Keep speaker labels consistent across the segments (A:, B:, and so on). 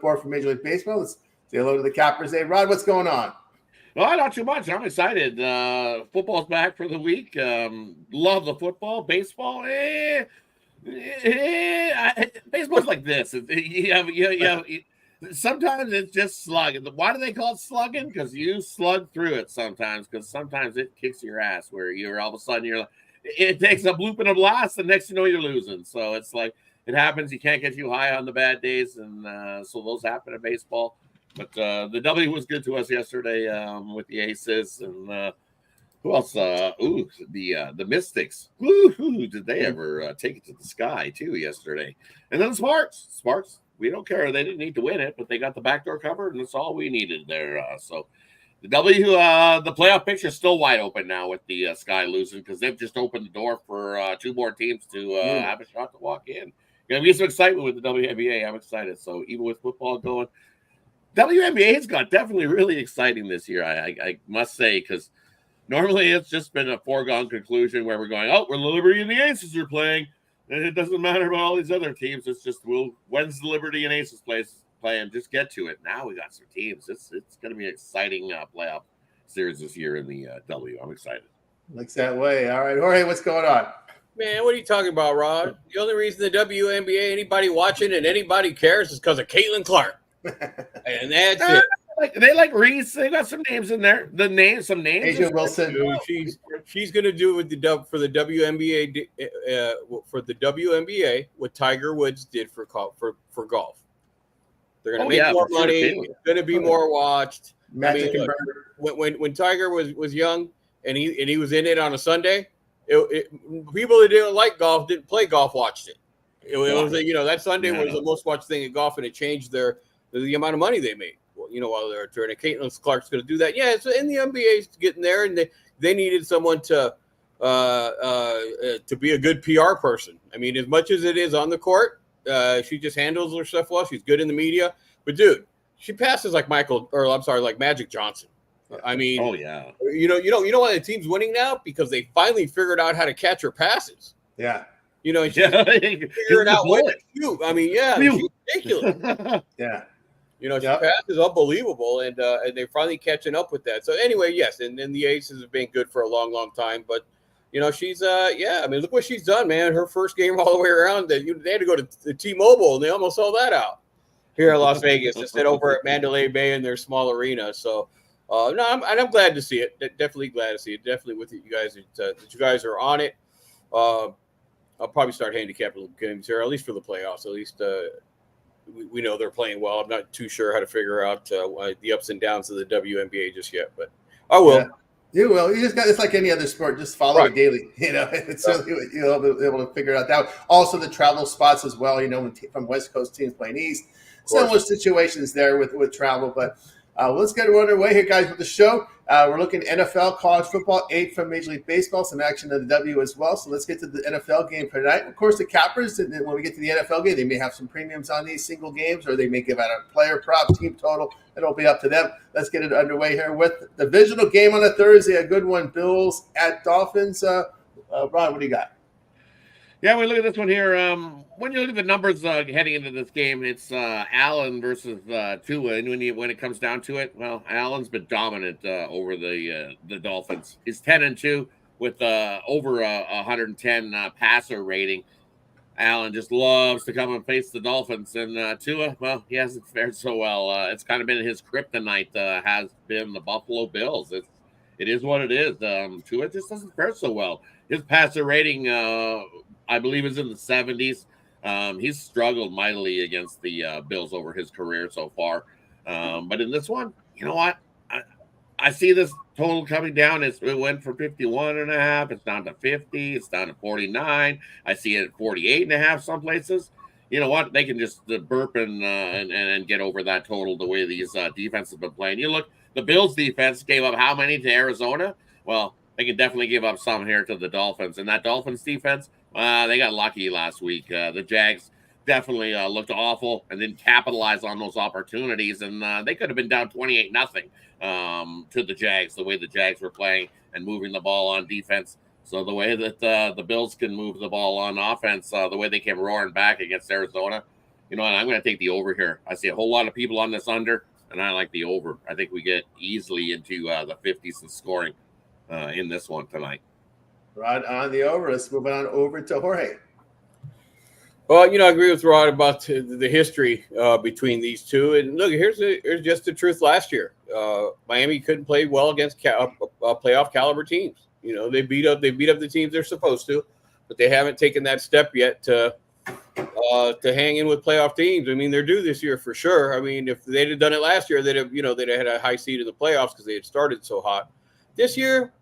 A: report from Major League Baseball. Let's say hello to the Cappers. Hey, Rod, what's going on?
B: Well, not too much. I'm excited. Football's back for the week. Love the football. Baseball, baseball's like this. Sometimes it's just slugging. Why do they call it slugging? Because you slug through it sometimes. Because sometimes it kicks your ass where you're all of a sudden you're like, it takes a bloop and a blast, and next you know you're losing. So it's like it happens. You can't get too high on the bad days, and so those happen in baseball. But the W was good to us yesterday with the Aces, and who else? The Mystics. Woo-hoo, did they ever take it to the sky too yesterday? And then the Sparks. We don't care. They didn't need to win it, but they got the backdoor covered, and that's all we needed there. So the W, the playoff picture is still wide open now with the Sky losing because they've just opened the door for two more teams to have a shot to walk in. Gonna be some excitement with the WNBA. I'm excited. So even with football going. WNBA has got definitely really exciting this year, I must say, because normally it's just been a foregone conclusion where we're going, oh, we're the Liberty and the Aces are playing, and it doesn't matter about all these other teams. It's just, when's the Liberty and Aces playing? Just get to it. Now we got some teams. It's going to be an exciting playoff series this year in the W. I'm excited.
A: Looks that way. All right, Jorge, what's going on?
C: Man, what are you talking about, Rod? The only reason the WNBA, anybody watching and anybody cares is because of Caitlin Clark. And that's it.
B: They like Reese. They got some names in there. Some names.
A: Asia Wilson.
C: She's going to do with the WNBA for the WNBA what Tiger Woods did for golf. They're going to make more money. It's going to be more watched.
A: Magic
C: when Tiger was young and he was in it on a Sunday, people that didn't like golf didn't play golf watched it. It was that Sunday was the most watched thing in golf, and it changed the amount of money they made. While they're turning. Caitlin Clark's going to do that. Yeah, so in the NBA's getting there, and they needed someone to be a good PR person. I mean, as much as it is on the court, she just handles her stuff well. She's good in the media, but dude, she passes like Magic Johnson. I mean,
B: oh yeah.
C: You know why the team's winning now? Because they finally figured out how to catch her passes.
A: Yeah.
C: And she's figuring out what to shoot. I mean, yeah, she's ridiculous.
A: Yeah.
C: She passes unbelievable, and they're finally catching up with that. So anyway, yes, and the Aces have been good for a long, long time. But she's I mean, look what she's done, man. Her first game all the way around, they had to go to the T-Mobile, and they almost sold that out here in Las Vegas instead over at Mandalay Bay in their small arena. So I'm glad to see it. Definitely glad to see it. Definitely with you guys that you guys are on it. I'll probably start handicapping games here, at least for the playoffs. At least we know they're playing well. I'm not too sure how to figure out the ups and downs of the WNBA just yet, but I will.
A: Yeah, you will. You just got it's like any other sport. Just follow it daily. It's really you'll be able to figure out that. Also, the travel spots as well. From West Coast teams playing East, similar situations there with travel, but. Let's get underway here, guys, with the show. We're looking at NFL, college football, 8 from Major League Baseball, some action in the W as well. So let's get to the NFL game for tonight. Of course, the Cappers, and then when we get to the NFL game, they may have some premiums on these single games, or they may give out a player prop, team total. It'll be up to them. Let's get it underway here with the divisional game on a Thursday, a good one, Bills at Dolphins. Ron, what do you got?
B: Yeah, we look at this one here. When you look at the numbers heading into this game, it's Allen versus Tua, and when it comes down to it, well, Allen's been dominant over the Dolphins. He's 10-2 with over 110 passer rating. Allen just loves to come and face the Dolphins, and Tua, well, he hasn't fared so well. It's kind of been his kryptonite. Has been the Buffalo Bills. It is what it is. Tua just doesn't fare so well. His passer rating, I believe, is in the 70s. He's struggled mightily against the Bills over his career so far. But in this one, you know what? I see this total coming down. It went from 51.5. It's down to 50. It's down to 49. I see it at 48.5 some places. You know what? They can just burp and get over that total the way these defenses have been playing. You look, the Bills defense gave up how many to Arizona? Well, they can definitely give up some here to the Dolphins. And that Dolphins defense, they got lucky last week. The Jags definitely looked awful and didn't capitalize on those opportunities. And they could have been down 28-0 to the Jags, the way the Jags were playing and moving the ball on defense. So the way that the Bills can move the ball on offense, the way they came roaring back against Arizona, You know, and I'm going to take the over here. I see a whole lot of people on this under, and I like the over. I think we get easily into the 50s in scoring in this one tonight.
A: Rod on the over. Let's move on over to Jorge.
C: Well, I agree with Rod about the history between these two. And look, here's just the truth. Last year, Miami couldn't play well against playoff caliber teams. They beat up the teams they're supposed to, but they haven't taken that step yet to hang in with playoff teams. I mean, they're due this year for sure. I mean, if they'd have done it last year, they'd have had a high seed in the playoffs because they had started so hot. This year,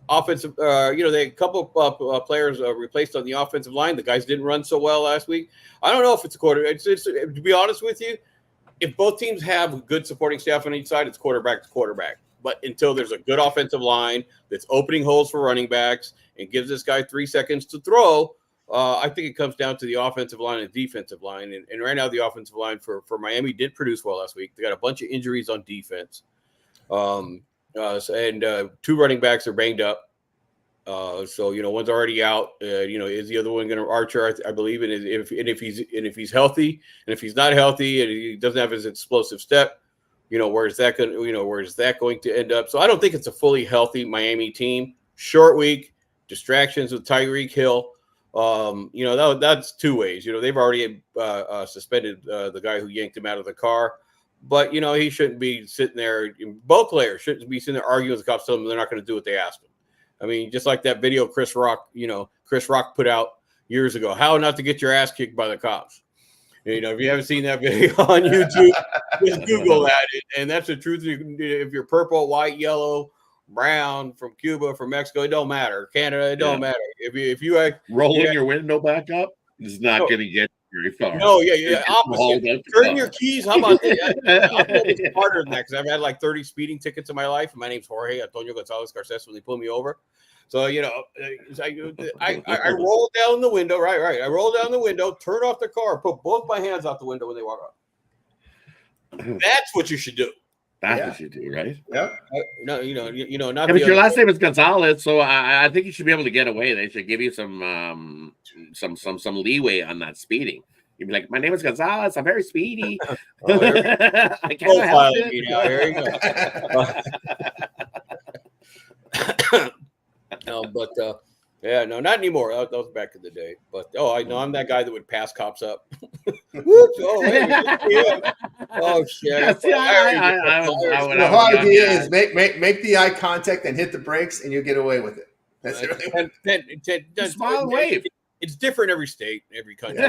C: offensive, they had a couple of players replaced on the offensive line. The guys didn't run so well last week. I don't know if it's a quarter. It's to be honest with you, if both teams have a good supporting staff on each side, it's quarterback to quarterback. But until there's a good offensive line that's opening holes for running backs and gives this guy 3 seconds to throw, I think it comes down to the offensive line and defensive line. And right now, the offensive line for Miami did produce well last week. They got a bunch of injuries on defense. And 2 running backs are banged up. So one's already out. Is the other one going to Archer? I believe, and if he's healthy, and if he's not healthy, and he doesn't have his explosive step, where's that going to end up? So I don't think it's a fully healthy Miami team. Short week, distractions with Tyreek Hill. That's 2 ways. They've already suspended the guy who yanked him out of the car. But, he shouldn't be sitting there. Both players shouldn't be sitting there arguing with the cops, telling them they're not going to do what they asked them. I mean, just like that video Chris Rock put out years ago, how not to get your ass kicked by the cops. If you haven't seen that video on YouTube, just Google that. And that's the truth. If you're purple, white, yellow, brown, from Cuba, from Mexico, it don't matter. Canada, it don't matter. If you
B: rolling your window back up is not going to get very far.
C: No, opposite. Turn your keys. How about that? I'm smarter than that because I've had like 30 speeding tickets in my life. My name's Jorge Antonio Gonzalez Garces when they pull me over. So I roll down the window. Right. I roll down the window, turn off the car, put both my hands out the window when they walk up. That's what you should do.
B: That's what you do, right?
A: Yeah.
C: No, not.
B: But your last name is Gonzalez, so I think you should be able to get away. They should give you some leeway on that speeding. You'd be like, "My name is Gonzalez. I'm very speedy. I can't help it."
C: Here you go. Not anymore. That was back in the day. But I know I'm that guy that would pass cops up. Whoops! Oh shit!
A: The hard idea is make the eye contact and hit the brakes, and you get away with it. That's really
B: smile and wave.
C: It's different every state, every country.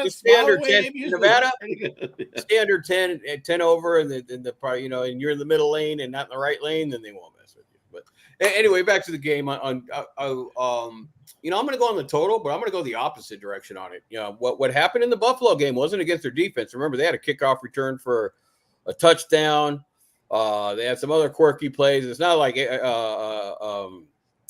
C: Standard 10 in Nevada. Standard 10 over, and and you're in the middle lane and not in the right lane, then they won't mess with you. But anyway, back to the game. I'm going to go on the total, but I'm going to go the opposite direction on it. What happened in the Buffalo game wasn't against their defense. Remember, they had a kickoff return for a touchdown. They had some other quirky plays. It's not like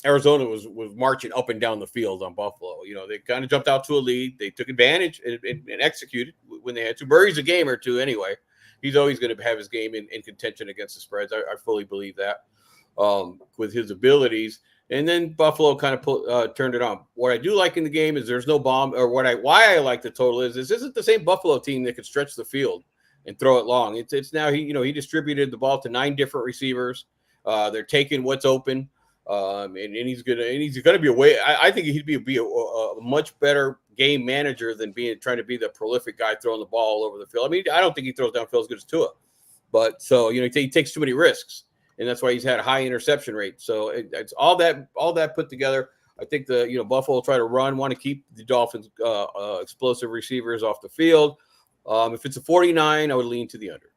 C: Arizona was marching up and down the field on Buffalo. They kind of jumped out to a lead. They took advantage and executed when they had to. Murray's a game or two anyway. He's always going to have his game in contention against the spreads. I fully believe that with his abilities. And then Buffalo kind of turned it on. What I do like in the game is there's no bomb, or why I like the total is this isn't the same Buffalo team that could stretch the field and throw it long. It's now he distributed the ball to 9 different receivers. They're taking what's open. And he's gonna be a way. I think he'd be a much better game manager than trying to be the prolific guy throwing the ball all over the field. I mean, I don't think he throws downfield as good as Tua, but he takes too many risks, and that's why he's had a high interception rate. So it's all that put together. I think Buffalo will try to want to keep the Dolphins explosive receivers off the field. If it's a 49, I would lean to the under.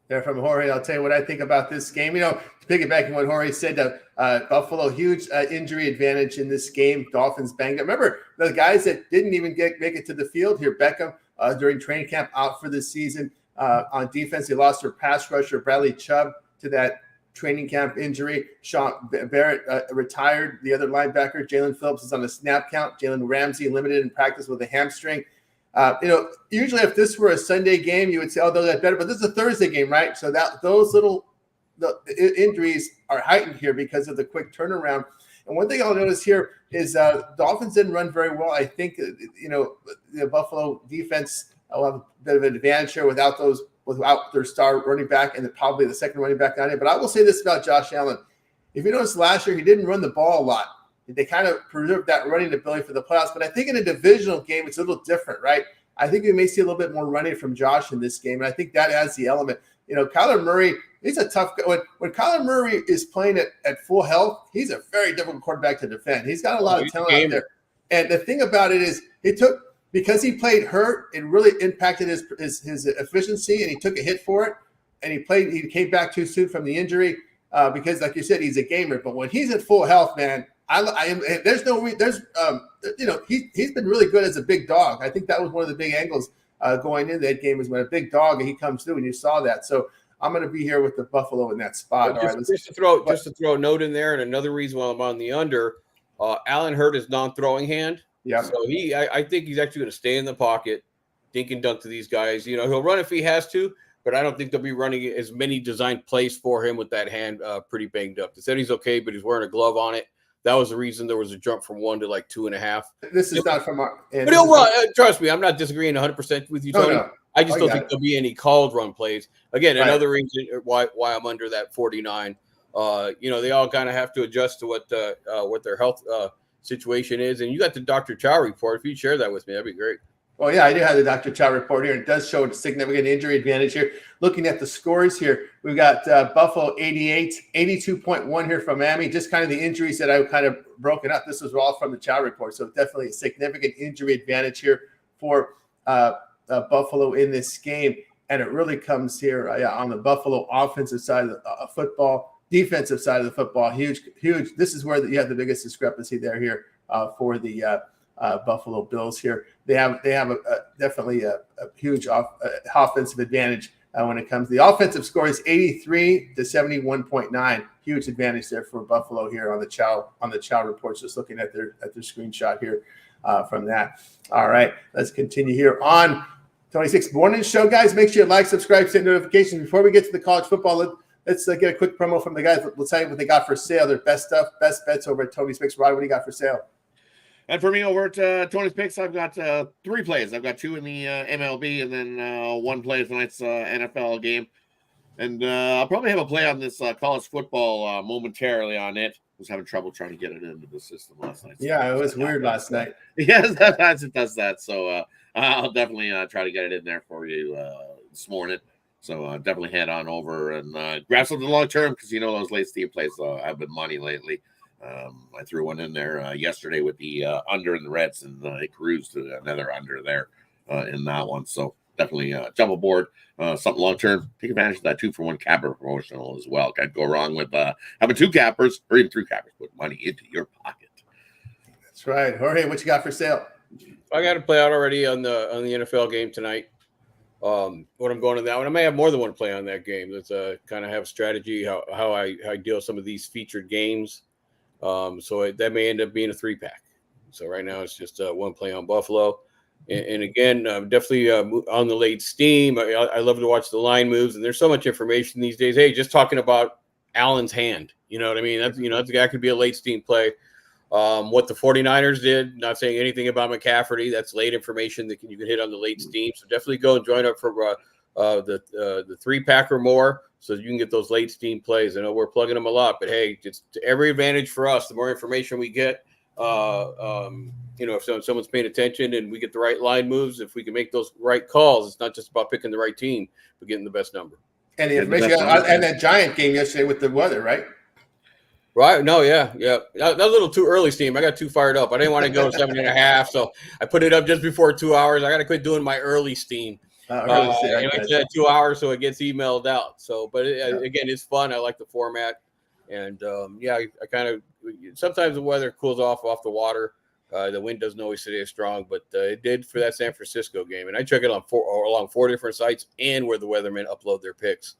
A: There from Jorge, I'll tell you what I think about this game. Piggybacking what Jorge said, Buffalo, huge injury advantage in this game. Dolphins banged up. Remember, the guys that didn't even make it to the field here, Beckham, during training camp, out for the season. On defense, they lost their pass rusher, Bradley Chubb, to that training camp injury. Sean Barrett retired. The other linebacker, Jalen Phillips, is on the snap count. Jalen Ramsey limited in practice with a hamstring. Usually if this were a Sunday game, you would say, they'll get better. But this is a Thursday game, right? So those the injuries are heightened here because of the quick turnaround. And one thing I'll notice here is Dolphins didn't run very well. I think, the Buffalo defense will have a bit of an advantage here without their star running back and probably the second running back down here. But I will say this about Josh Allen. If you notice last year, he didn't run the ball a lot. They kind of preserved that running ability for the playoffs. But I think in a divisional game, it's a little different, right? I think we may see a little bit more running from Josh in this game. And I think that adds the element. Kyler Murray, he's a tough guy. When Kyler Murray is playing at full health, he's a very difficult quarterback to defend. He's got a lot of talent out there. And the thing about it is because he played hurt, it really impacted his efficiency, and he took a hit for it. And he came back too soon from the injury because, like you said, he's a gamer. But when he's at full health, man, he's been really good as a big dog. I think that was one of the big angles going into that game is when a big dog and he comes through, and you saw that. So I'm going to be here with the Buffalo in that spot.
C: Just to throw a note in there, and another reason why I'm on the under, Allen hurt his non-throwing hand. Yeah. So I think he's actually going to stay in the pocket, dink and dunk to these guys. He'll run if he has to, but I don't think they'll be running as many designed plays for him with that hand pretty banged up. They said he's okay, but he's wearing a glove on it. That was the reason there was a jump from 1 to like 2.5.
A: This is not from our.
C: But he'll run. Trust me, I'm not disagreeing 100% with you, Tony. No. I just don't think there'll be any called run plays. Again, another reason why I'm under that 49. They all kind of have to adjust to what their health situation is. And you got the Dr. Chow report. If you'd share that with me, that'd be great.
A: Well, yeah, I do have the Dr. Chow report here. It does show a significant injury advantage here. Looking at the scores here, we've got Buffalo 88, 82.1 here from Miami. Just kind of the injuries that I kind of broken up. This was all from the Chow report. So definitely a significant injury advantage here for Buffalo in this game. And it really comes here on the Buffalo offensive side of football, defensive side of the football. Huge. This is where you have the biggest discrepancy here for the Buffalo Bills here. They have definitely a huge offensive advantage when it comes. The offensive score is 83 to 71.9. Huge advantage there for Buffalo here on the Chow reports. Just looking at their screenshot here from that. All right, let's continue here on 26 Morning Show, guys. Make sure you like, subscribe, send notifications. Before we get to the college football, let's get a quick promo from the guys. Let's tell you what they got for sale. Their best stuff, best bets over at Tony's Picks. Rod, what do you got for sale?
B: And for me over at Tony's Picks, I've got 3 plays. I've got 2 in the MLB and then 1 play tonight's NFL game. And I'll probably have a play on this college football momentarily on it. I was having trouble trying to get it into the system last night. So
A: yeah, it was weird last night.
B: Yes, sometimes it does that. So I'll definitely try to get it in there for you this morning. So definitely head on over and grab something long term because those late Steve plays have been money lately. I threw one in there yesterday with the under in the Reds, and it cruised to another under there in that one. So definitely jump aboard something long term. Take advantage of that 2-for-1 capper promotional as well. Can't go wrong with having 2 cappers or even 3 cappers. Put money into your pocket.
A: That's right. Jorge, what you got for sale?
C: I got to play out already on the NFL game tonight. What I'm going to that one, I may have more than one play on that game. Let's kind of have a strategy how I deal with some of these featured games. So that may end up being a 3-pack. So right now it's just 1 play on Buffalo. And again, definitely on the late steam. I love to watch the line moves, and there's so much information these days. Hey, just talking about Allen's hand, you know what I mean? That could be a late steam play. What the 49ers did, not saying anything about McCaffrey. That's late information that you can hit on the late steam. So definitely go and join up for the 3-pack or more, so you can get those late steam plays. I know we're plugging them a lot, but hey, it's every advantage for us. The more information we get, if someone's paying attention and we get the right line moves, if we can make those right calls, it's not just about picking the right team, but getting the best number.
A: And the information and that Giant game yesterday with the weather, right?
C: Right. No, yeah. That was a little too early, Steve. I got too fired up. I didn't want to go 7.5, so I put it up just before 2 hours. I got to quit doing my early steam. It's 2 hours, so it gets emailed out. So, but again, it's fun. I like the format, and I kind of sometimes the weather cools off the water. The wind doesn't always stay as strong, but it did for that San Francisco game. And I check it along 4 different sites and where the weathermen upload their picks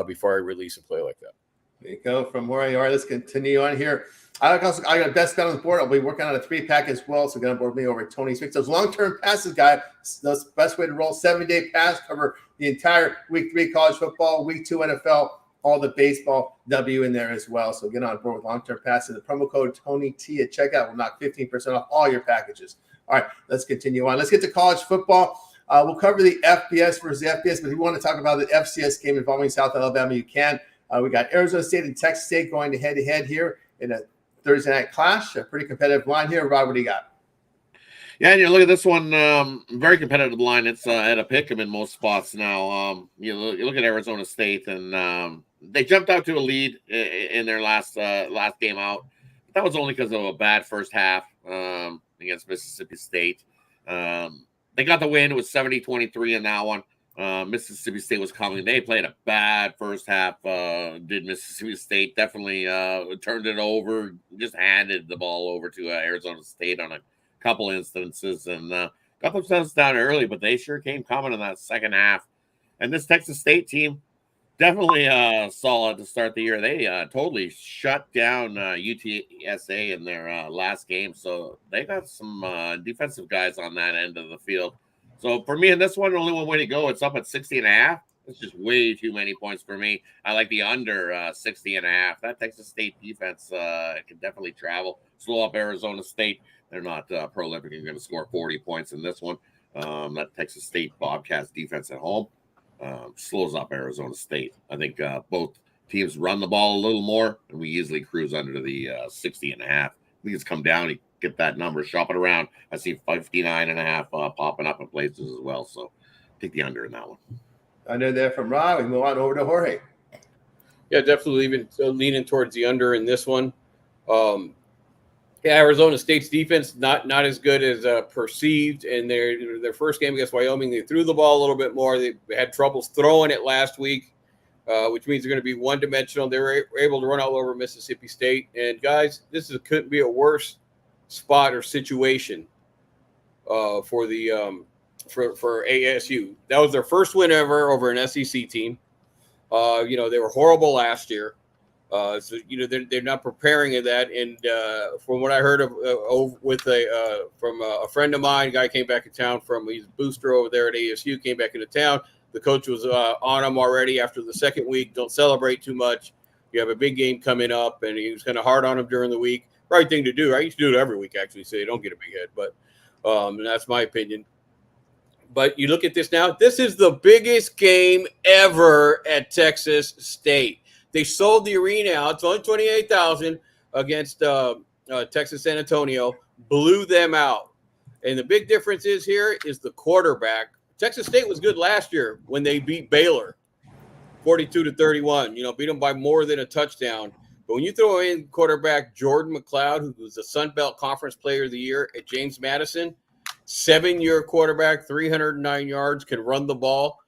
C: before I release a play like that.
A: There you go. From where you are, let's continue on here. I got best bet on the board. I'll be working on a 3-pack as well. So get on board with me over at Tony's Picks. Those long-term passes, guy. That's the best way to roll. 7-day pass, cover the entire week 3 college football, week 2 NFL, all the baseball W in there as well. So get on board with long-term passes. The promo code TonyT at checkout will knock 15% off all your packages. All right, let's continue on. Let's get to college football. We'll cover the FBS versus the FBS, but if you want to talk about the FCS game involving South Alabama, you can. We got Arizona State and Texas State going head-to-head here in a Thursday night clash. A pretty competitive line here. Rob, what do you got?
B: Yeah, and you look at this one, very competitive line. It's at a pick 'em in most spots now. You look at Arizona State, and they jumped out to a lead in their last game out. But that was only because of a bad first half against Mississippi State. They got the win. It was 70-23 in that one. Mississippi State was coming. They played a bad first half. Did Mississippi State definitely turned it over, just handed the ball over to Arizona State on a couple instances and got themselves down early, but they sure came coming in that second half. And this Texas State team definitely solid to start the year. They totally shut down UTSA in their last game, so they got some defensive guys on that end of the field. So for me in this one, only one way to go. It's up at 60.5. It's just way too many points for me. I like the under 60.5. That Texas State defense can definitely travel, slow up Arizona State. They're not prolific. You're going to score 40 points in this one. That Texas State Bobcats defense at home slows up Arizona State. I think both teams run the ball a little more, and we easily cruise under the 60.5. I think it's come down. You get that number, shop it around. I see 59.5 popping up in places as well. So take the under in that one.
A: Under there from Rob. We move on over to Jorge.
C: Yeah, definitely leaning towards the under in this one. Arizona State's defense not as good as perceived. In their first game against Wyoming, they threw the ball a little bit more. They had troubles throwing it last week, which means they're going to be one-dimensional. They were able to run all over Mississippi State. And, guys, couldn't be a worse spot or situation for ASU. That was their first win ever over an SEC team. They were horrible last year. They're not preparing in that. And from what I heard from a friend of mine, a guy came back in town he's a booster over there at ASU, came back into town. The coach was on him already after the second week. Don't celebrate too much. You have a big game coming up, and he was kind of hard on him during the week. Right thing to do. I used to do it every week, actually, so you don't get a big head. But and that's my opinion. But you look at this now. This is the biggest game ever at Texas State. They sold the arena out. It's only 28,000 against Texas San Antonio. Blew them out. And the big difference is the quarterback. Texas State was good last year when they beat Baylor, 42-31. Beat them by more than a touchdown. But when you throw in quarterback Jordan McLeod, who was the Sun Belt Conference Player of the Year at James Madison, 7-year quarterback, 309 yards, can run the ball.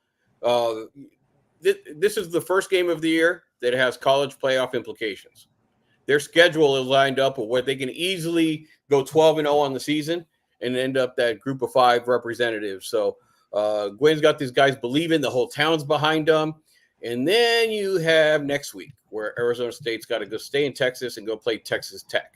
C: This is the first game of the year that has college playoff implications. Their schedule is lined up with where they can easily go 12-0 on the season and end up that group of 5 representatives. So Gwen's got these guys believing, the whole town's behind them. And then you have next week where Arizona State's got to go stay in Texas and go play Texas Tech.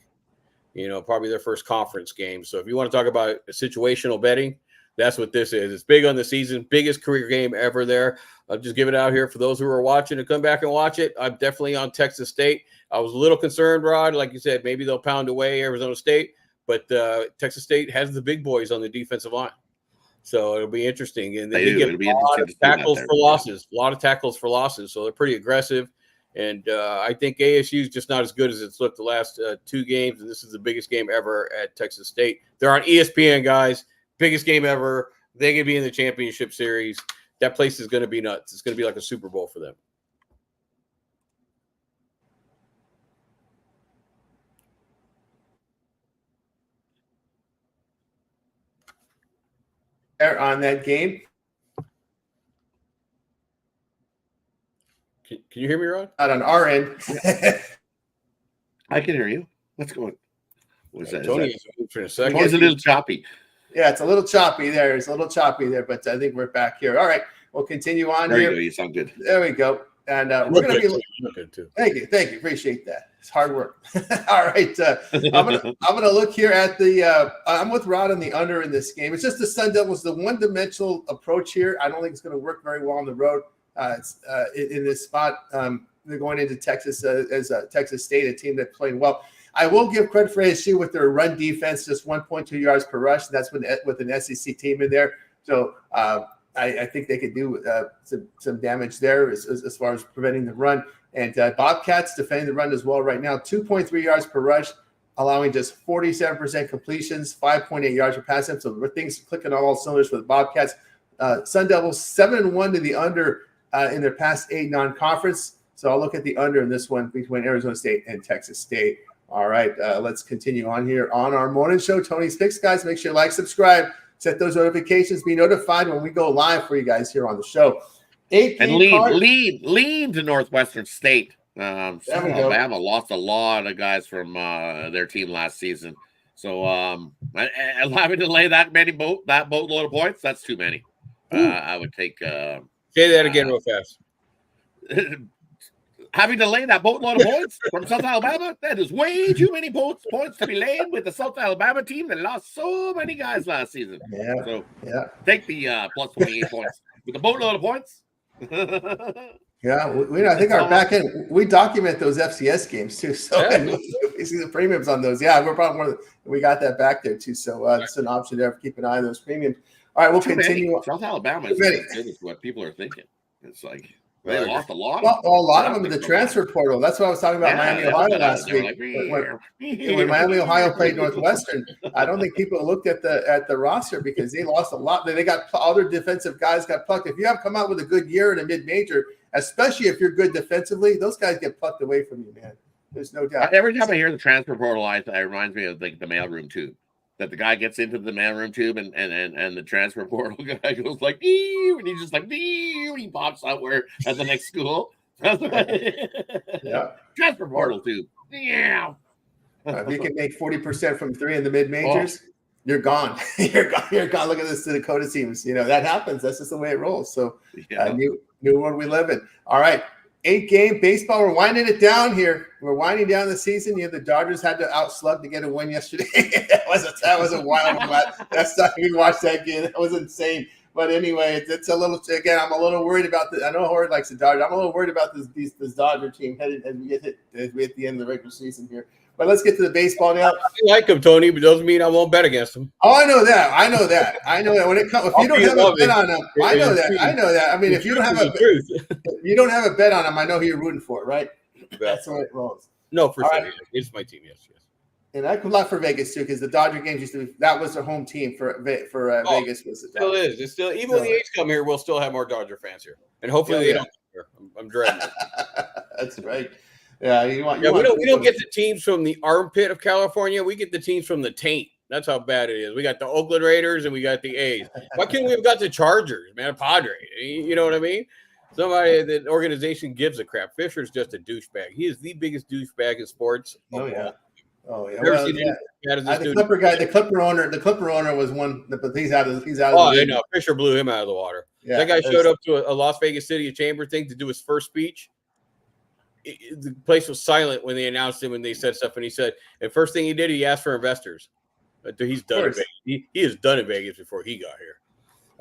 C: Probably their first conference game. So if you want to talk about situational betting, that's what this is. It's big on the season, biggest career game ever there. I'll just give it out here for those who are watching to come back and watch it. I'm definitely on Texas State. I was a little concerned, Rod. Like you said, maybe they'll pound away Arizona State, but Texas State has the big boys on the defensive line. So it'll be interesting. And they get a lot of tackles for losses. So they're pretty aggressive. And I think ASU is just not as good as it's looked the last 2 games. And this is the biggest game ever at Texas State. They're on ESPN, guys. Biggest game ever. They could be in the championship series. That place is going to be nuts. It's going to be like a Super Bowl for them.
A: On that game.
C: Can you hear me, Ron?
A: Not on our end.
B: I can hear you. What's going on? What is that?
C: Tony for a second.
B: It's a little choppy.
A: Yeah, it's a little choppy there. It's a little choppy there, but I think we're back here. All right, we'll continue on
B: there
A: here.
B: You go. You sound good.
A: There we go. And we're going to be
C: good too.
A: Thank you. Appreciate that. It's hard work. All right, I'm gonna look here at the. I'm with Rod on the under in this game. It's just the Sun Devils, the one-dimensional approach here. I don't think it's going to work very well on the road. In this spot, they're going into Texas as Texas State, a team that's playing well. I will give credit for ASU with their run defense, just 1.2 yards per rush. That's with an SEC team in there. So I think they could do some damage there as far as preventing the run. And Bobcats defending the run as well right now, 2.3 yards per rush, allowing just 47% completions, 5.8 yards per pass. So things clicking on all cylinders for the Bobcats. Sun Devils 7-1 to the under in their past 8 non-conference. So I'll look at the under in this one between Arizona State and Texas State. All right, let's continue on here on our morning show. Tony's Picks, guys. Make sure you like, subscribe, set those notifications, be notified when we go live for you guys here on the show.
B: Lead to Northwestern State. Alabama lost a lot of guys from their team last season. So having to lay that boatload of points, that's too many. I would take.
C: Say that again real fast.
B: Having to lay that boatload of points from South Alabama, that is way too many points to be laid with the South Alabama team that lost so many guys last season.
A: Yeah.
B: So take the plus 28 points with the boatload of points.
A: Yeah, I think our back end, we document those FCS games too. So we see the premiums on those. Yeah, we're probably we got that back there too. So it's an option there. Keep an eye on those premiums. All right, we'll continue.
B: South Alabama is as good as what people are thinking. It's like they lost a lot.
A: Well, a lot of them in the transfer portal. That's what I was talking about Miami, Ohio last week. When Miami, Ohio played Northwestern, I don't think people looked at the roster because they lost a lot. They got other defensive guys got plucked. If you have come out with a good year in a mid-major, especially if you're good defensively, those guys get plucked away from you, man. There's no doubt.
B: Every time I hear the transfer portal, it reminds me of like the mailroom tube. That the guy gets into the mailroom tube and the transfer portal guy goes like, "Eee," and he's just like, "Eee," and he pops out where at the next school. Transfer portal tube. Yeah.
A: If you can make 40% from 3 in the mid majors, you're gone. You're gone. Look at this Dakota teams. That happens. That's just the way it rolls. So new world we live in. All right. 8-game baseball. We're winding it down here. We're winding down the season. The Dodgers had to outslug to get a win yesterday. that was a wild one. That's not even watch that game. That was insane. But anyway, it's a little. Again, I'm a little worried about this. I know Howard likes the Dodgers. I'm a little worried about this Dodger team headed as we hit the end of the regular season here. But let's get to the baseball now.
C: I like him, Tony, but doesn't mean I won't bet against him.
A: Oh, I know that. When it comes, if you don't have a bet on him, I know that. I mean, if you don't have a bet on him, I know who you're rooting for, right? That's the way it rolls.
C: No, for sure. Right. It's my team, yes.
A: And I could lot for Vegas too, because the Dodger games used to be that was their home team for Vegas. Was
C: it still is? It's still even when the A's come here, we'll still have more Dodger fans here, and hopefully they don't come here. I'm dreading it.
A: That's right. Yeah, we
C: don't get the teams from the armpit of California. We get the teams from the taint. That's how bad it is. We got the Oakland Raiders and we got the A's. Why can't we have got the Chargers, man? Padres. You know what I mean? Somebody, the organization gives a crap. Fisher's just a douchebag. He is the biggest douchebag in sports.
A: Oh yeah.
C: The
A: Clipper guy, the Clipper owner was one, but he's out of.
C: Oh, I know. Fisher blew him out of the water. Yeah, that guy showed up to a Las Vegas City Chamber thing to do his first speech. The place was silent when they announced him and they said stuff. And he said, and first thing he did, he asked for investors. He's done in Vegas. He is done in Vegas before he got here.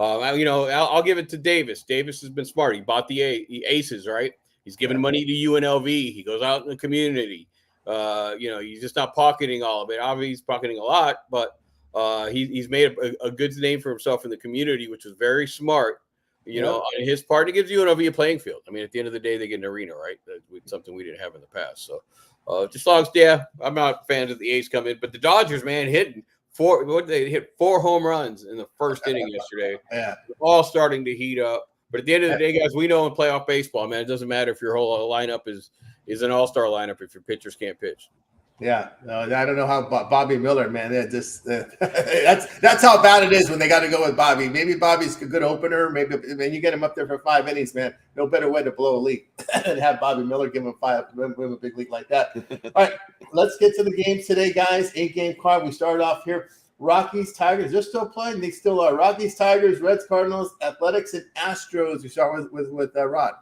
C: I'll give it to Davis. Davis has been smart. He bought the Aces, right? He's giving money to UNLV. He goes out in the community. He's just not pocketing all of it. Obviously, he's pocketing a lot, but he's made a good name for himself in the community, which is very smart. On his part, it gives UNLV a playing field. I mean, at the end of the day, they get an arena, right? That's something we didn't have in the past. So, just long as, I'm not fans of the A's come in, but the Dodgers, man, hit 4 home runs in the first inning yesterday.
A: Yeah,
C: all starting to heat up. But at the end of the day, guys, we know in playoff baseball, man, it doesn't matter if your whole lineup is an all-star lineup if your pitchers can't pitch.
A: Yeah, no, I don't know how Bobby Miller, man. That's how bad it is when they got to go with Bobby. Maybe Bobby's a good opener. Maybe when you get him up there for 5 innings, man, no better way to blow a lead than have Bobby Miller give him a big lead like that. All right, let's get to the games today, guys. 8-game card. We started off here. Rockies, Tigers. They're still playing. They still are. Rockies, Tigers, Reds, Cardinals, Athletics, and Astros. We start with Rod.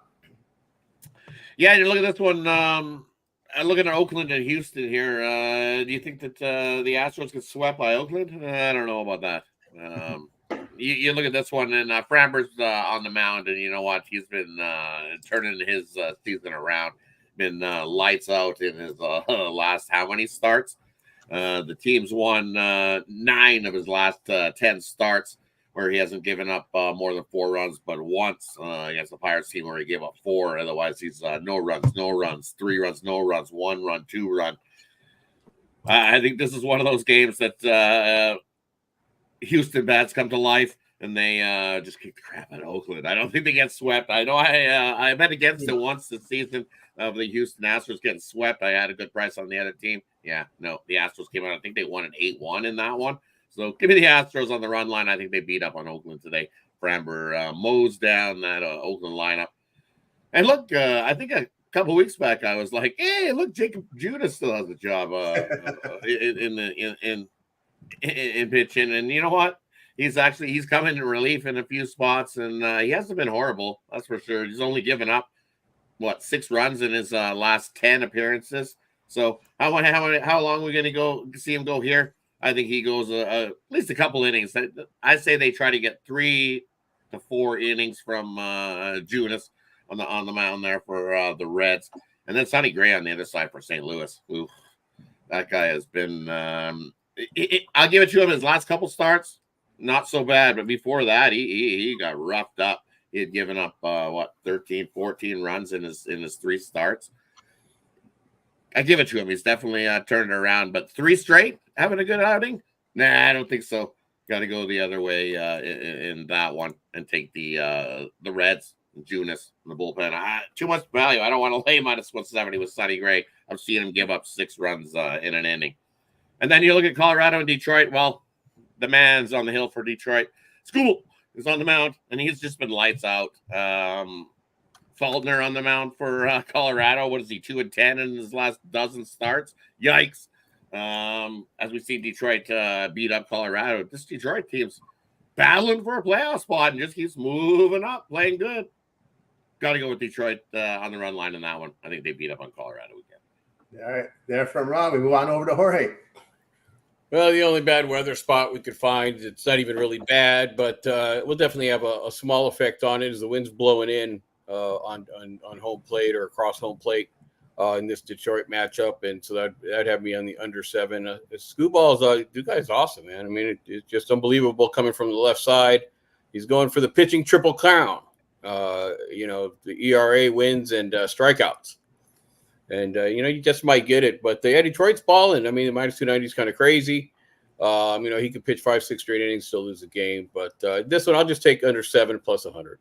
B: Yeah, you look at this one. Looking at Oakland and Houston here, do you think that the Astros get swept by Oakland? I don't know about that. You look at this one, and Framber's on the mound, and you know what? He's been turning his season around, been lights out in his last how many starts? The team's won 9 of his last 10 starts. where he hasn't given up more than 4 runs, but once against the Pirates team where he gave up 4. Otherwise, he's no runs, 3 runs, no runs, 1 run, 2 run. I think this is one of those games that Houston bats come to life, and they just kick the crap out of Oakland. I don't think they get swept. I know I bet against it once this season of the Houston Astros getting swept. I had a good price on the other team. Yeah, no, the Astros came out. I think they won an 8-1 in that one. So give me the Astros on the run line. I think they beat up on Oakland today. Framber mows down that Oakland lineup. And look, I think a couple weeks back I was like, "Hey, look, Jacob Judas still has a job in pitching." And you know what? He's coming in relief in a few spots, and he hasn't been horrible. That's for sure. He's only given up 6 runs in his last 10 appearances. So how long are we going to go see him go here? I think he goes at least a couple innings. I say they try to get 3 to 4 innings from Junis on the mound there for the Reds, and then Sonny Gray on the other side for St. Louis. Ooh, that guy has been. I'll give it to him. His last couple starts, not so bad, but before that, he got roughed up. He had given up 13, 14 runs in his 3 starts. I give it to him. He's definitely turned it around, but 3 straight having a good outing? Nah, I don't think so. Got to go the other way in that one and take the Reds, Junis, in the bullpen. Too much value. I don't want to lay minus 170 with Sonny Gray. I've seen him give up 6 runs in an inning. And then you look at Colorado and Detroit. Well, the man's on the hill for Detroit. School is on the mound, and he's just been lights out. Faulkner on the mound for Colorado. What is he, 2-10 in his last dozen starts? Yikes. As we see Detroit beat up Colorado, this Detroit team's battling for a playoff spot and just keeps moving up, playing good. Got to go with Detroit on the run line in that one. I think they beat up on Colorado again.
A: All right. There from Ron. We move on over to Jorge.
C: Well, the only bad weather spot we could find, it's not even really bad, but we'll definitely have a small effect on it as the wind's blowing in on home plate or across home plate in this Detroit matchup. And so that'd have me on the under 7. Screwball's, the guy's awesome, man. I mean, it's just unbelievable coming from the left side. He's going for the pitching triple crown, the ERA, wins, and strikeouts. And, you just might get it. But Detroit's balling. I mean, the minus 290 is kind of crazy. He could pitch 5-6 straight innings, still lose the game. But this one, I'll just take under 7 plus 100.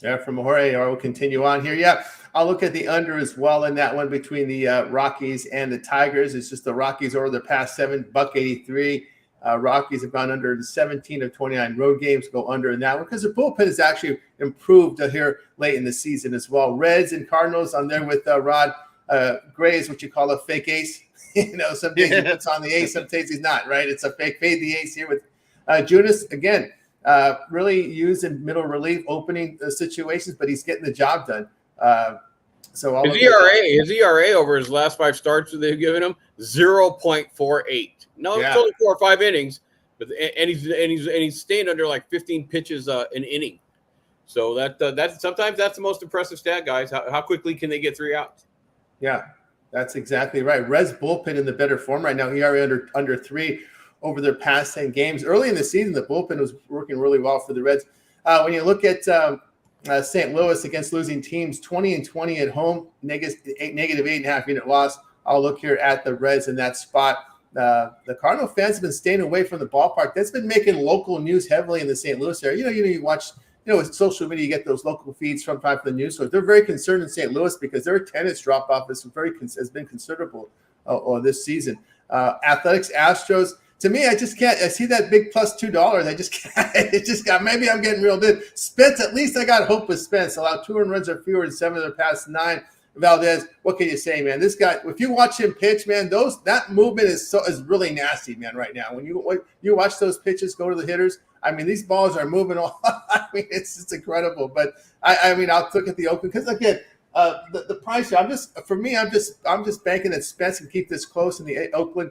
A: Yeah, from Jorge, we'll continue on here. Yeah, I'll look at the under as well in that one between the Rockies and the Tigers. It's just the Rockies over their past 7, $1.83. Rockies have gone under 17 of 29 road games, go under in that one because the bullpen has actually improved here late in the season as well. Reds and Cardinals on there with Rod Gray is what you call a fake ace. Some days he puts on the ace, some days he's not, right? It's a fake fade the ace here with Junis. Again, really used in middle relief opening situations, but he's getting the job done. So
C: his ERA over his last 5 starts that they've given him 0.48. No, it's only 4 or 5 innings, but he's staying under like 15 pitches an inning. So that's sometimes that's the most impressive stat, guys. How quickly can they get 3 outs?
A: Yeah, that's exactly right. Reds bullpen in the better form right now. ERA under 3 over their past 10 games. Early in the season, the bullpen was working really well for the Reds. When you look at St. Louis against losing teams, 20-20 at home, negative 8.5 unit loss. I'll look here at the Reds in that spot. The Cardinal fans have been staying away from the ballpark. That's been making local news heavily in the St. Louis area. You watch, with social media, you get those local feeds from time for the news. So they're very concerned in St. Louis because their attendance drop off has been considerable this season. Athletics, Astros. To me, I just can't. I see that big plus $2. I just can't. It just got. Maybe I'm getting real in. Spence. At least I got hope with Spence. Allowed 2 runs or fewer in 7 of their past 9. Valdez. What can you say, man? This guy. If you watch him pitch, man, that movement is really nasty, man. Right now, when you watch those pitches go to the hitters, I mean, these balls are moving all. I mean, it's just incredible. But I mean, I'll look at the Oakland because again, the price. I'm just banking that Spence can keep this close, and the Oakland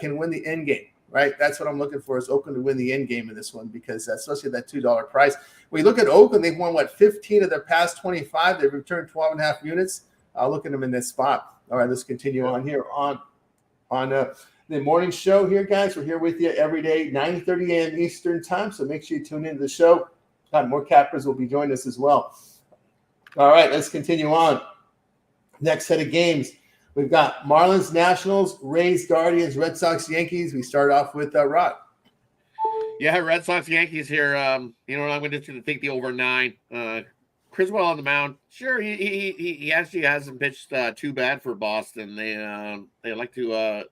A: can win the end game. Right, that's what I'm looking for is Oakland to win the end game in this one because especially that $2 price. When you look at Oakland, they've won 15 of their past 25. They've returned 12.5 units. I'll look at them in this spot. All right, let's continue on here on the morning show here, guys. We're here with you every day, 9:30 a.m. Eastern time. So make sure you tune into the show. More cappers will be joining us as well. All right, let's continue on. Next set of games. We've got Marlins, Nationals, Rays, Guardians, Red Sox, Yankees. We start off with Rod.
B: Yeah, Red Sox, Yankees here. I'm going to take the over 9. Criswell on the mound. Sure, he actually hasn't pitched too bad for Boston. They like to